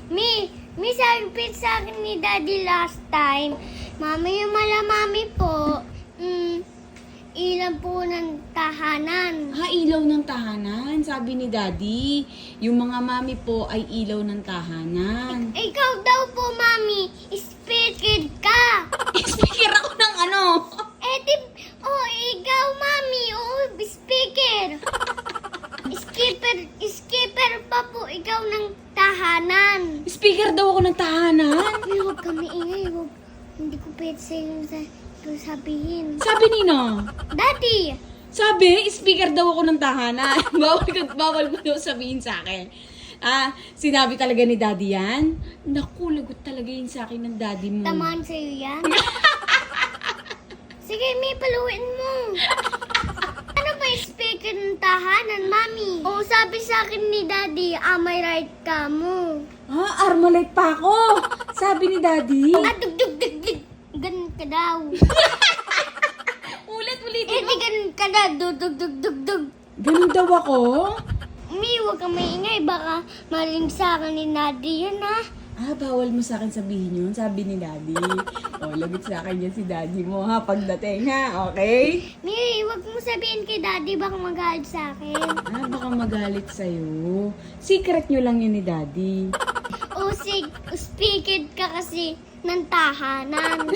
Mi sabi sa akin ni Daddy last time, Mami, yung malamami po, ilan po ng tahanan. Ilaw ng tahanan, sabi ni Daddy. Yung mga mami po ay ilaw ng tahanan. Ikaw daw po, Mami, speaker ka. Speaker ako ng ano? Ikaw, Mami, speaker. Skipper pa po ikaw ng tahanan. Speaker daw ako ng tahanan? Ay, huwag kami ingay, hindi ko pwede sa'yo sabihin. Sabi nino? Daddy! Sabi, speaker daw ako ng tahanan. bawal mo daw sabihin sa akin. Sinabi talaga ni Daddy yan? Naku, lagot talaga yun sa akin ng Daddy mo. Tamaan sa'yo yan? Sige, may paluin mo. Ano ba yung speaker ng tahanan, Mami? Sabi sa akin ni Daddy, may right ka mo. Armalite pa ako. Sabi ni Daddy. Dug. Ganun ka daw. Ulit-ulitin mo. Di ganun ka daw. Dug. Ganun daw ako? Huwag kang maingay. Baka maling sa akin ni Daddy yun, ha? Bawal mo sa akin sabihin yun, sabi ni Daddy. Lagot sa akin yan si Daddy mo, ha? Pagdating, ha? Okay? Huwag mo sabihin kay Daddy. Baka magalit sa akin. Baka magalit sa'yo. Secret nyo lang yun ni Daddy. Speaker ka kasi ng tahanan.